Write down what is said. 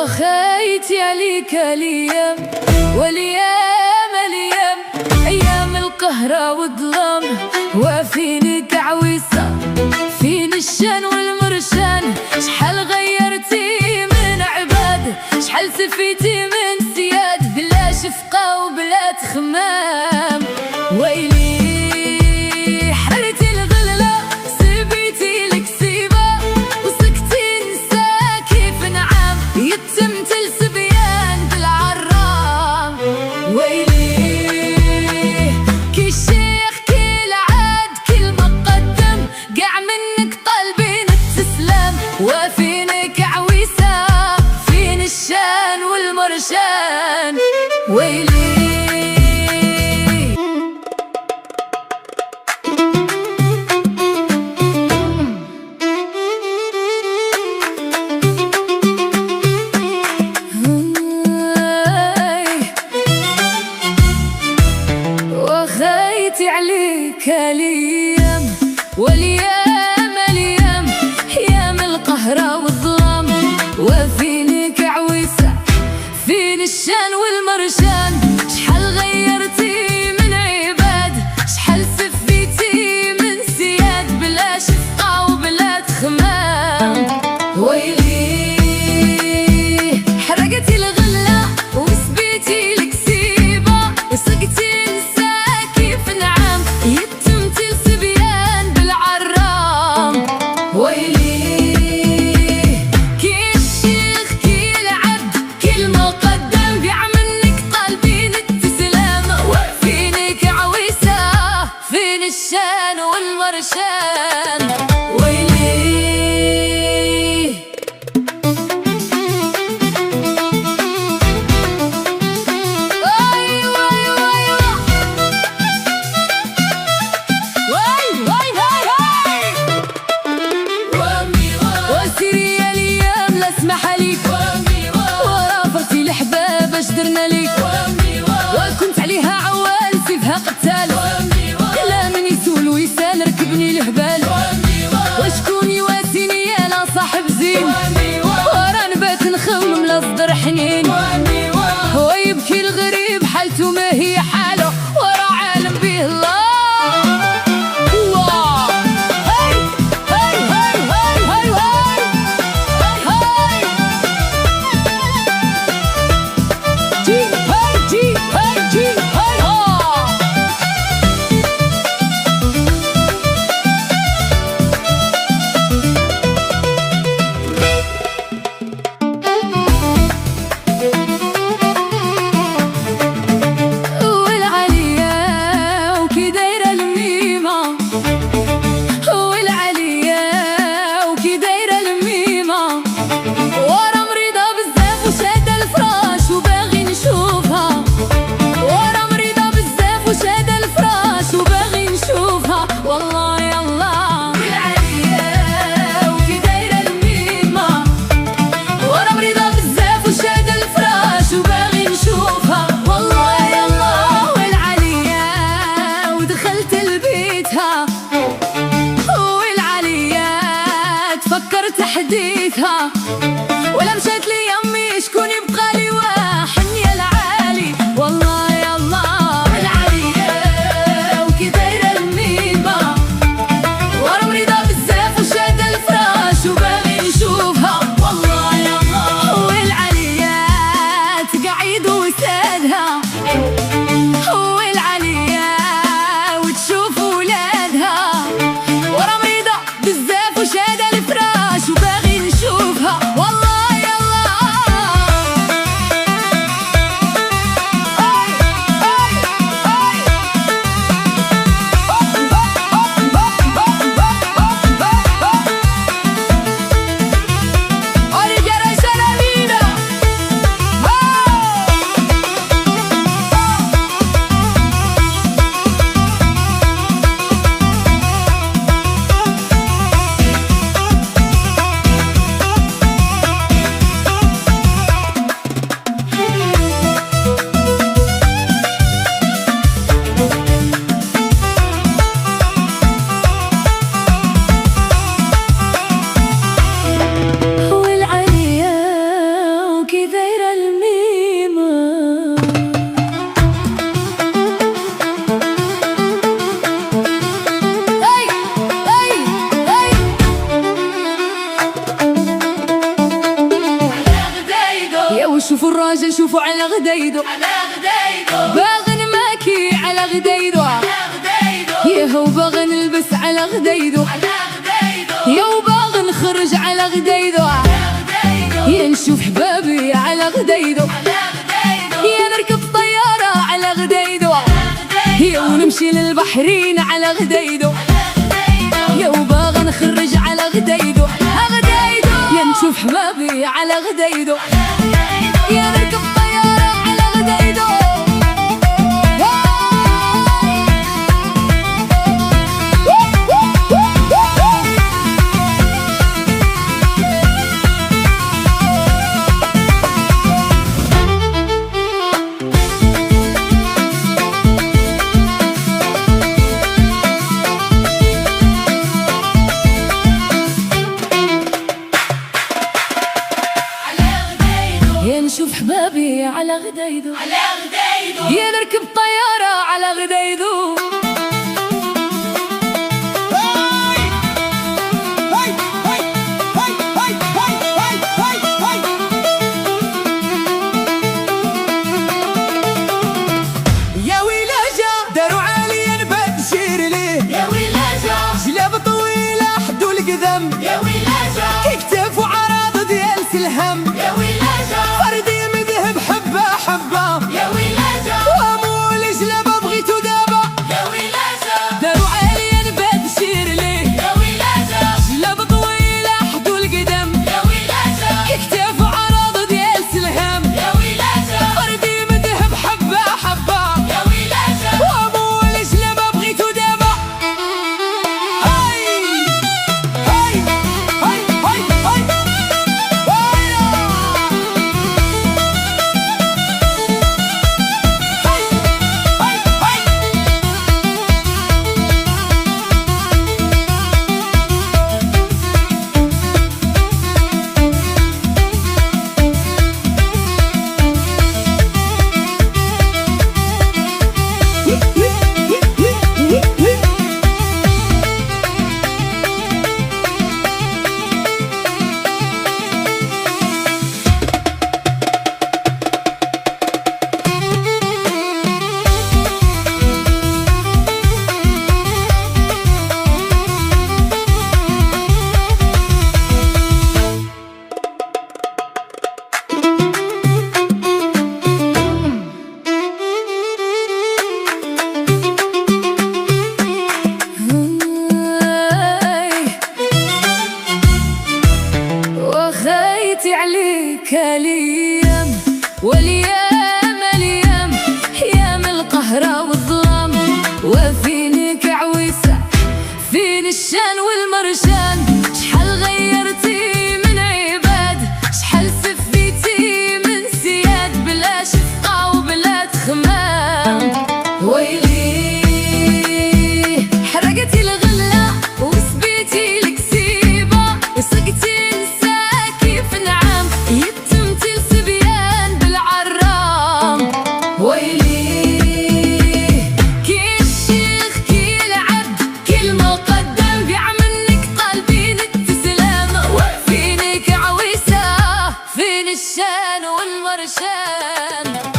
وخيتي عليك الايام والايام الايام، ايام القهرة والظلام، وفينك عويصة فين الشان والمرشان. شحال غيرتي من عباد، شحال سفيتي من سياد، بلا شفقة وبلا تخمام. ويلي حررتي الغلة سبيتي الكسيبة، وسكتي نسا كيف نعام، يتمت السبيان بالعرام. ويلي كي الشيخ كي العاد كي المقدم، قاع منك طالبين التسلام، وفينك عويسة فين الشان والمرشان. ويلي وخيتي عليك الايام والايام الايام، ايام القهرة والظلام، وفينك عويسة فين الشان والمرشان. شحال غيرتي من عباد، شحال سفيتي من سياد، بلا شفقة وبلا تخمام. ويلي حرقتي الغلة وسبيتي الكسيبة، وسقتي نسا كيف نعام، يتمتي السبيان بالعرام. ويلي كي الشيخ كي العبد كي المقدم، قاع منك طالبين التسلام، وفينك عويسة فين الشان والمرشان. ويلي وسيري يا الايام لا اسمح ليك، ورافقتي الحباب اش درنا ليك، وكنت عليها عوال سيفها قتال، لا من يسول ويسال ركبني الهبال، وشكون يواسيني انا صاحب زين، ورا نبات نخمم لا صدر حنين، ويبكي الغريب حالته ما هي حاله، ورا عالم به الله. تحديثها ولا مشات لي يمي، شكون يبقى لي واحد يا العالي، والله يا الله العالية وكي دايرة الميمة، ورا مريضة بزاف وشادة الفراش وباغي نشوفها، والله يا الله والعاليات قاعد وسادها، والعالية وتشوف ولادها، ورا مريضة بزاف وشادة الفراش وباغي نشوفها، والله يا غديدو باغي نماكي على غديدو يا هو باغي نلبس على غديدو يا وباغي نخرج على غديدو يا نشوف حبابي على غديدو يا نركب طيارة على غديدو يا ونمشي للبحرين على غديدو يا وباغي نخرج على غديدو يا نشوف حبابي على غديدو يا نركب طيارة على غديدو يا نشوف حبابي على غديدو يا نركب طيارة على غديدو يا ويلاجة داروا عاليا بتشير ليه يا ويلاجة جلاب طويلة حدو القدم يا ويلاجة كيكتاف وعراض ديال سلهم يا ويلاجة فردي مذهب حبة حبة يا ويلاجة وامول جلابة بغيتو دابا يا ويلاجة داروا عاليا بتشير ليه يا ويلاجة جلاب طويلة حدو القدم يا ويلاجة كيكتاف وعراض ديال سلهم يا ويلاجة فردي مذهب حبة حبة يا ويلاجة وامول جلابة بغيتو دابا هاي هاي هاي هاي هاي وخيتي عليك الايام والايام الايام ايام القهر والظلام وفينك عويسه فين الشان والمرشان شحال غيرتي من عباد شحال سفيتي من سياد بلا شفقه وبلا تخمام ويلي حرقتي الغله وسبيتي الكسيبه وسقتي نساكي في نعام يتمتي الصبيان بالعرام ويلي كي الشيخ كي العبد كي المقدم بيع منك طالبين التسلام وفينك عويسه فين الشان والمرشان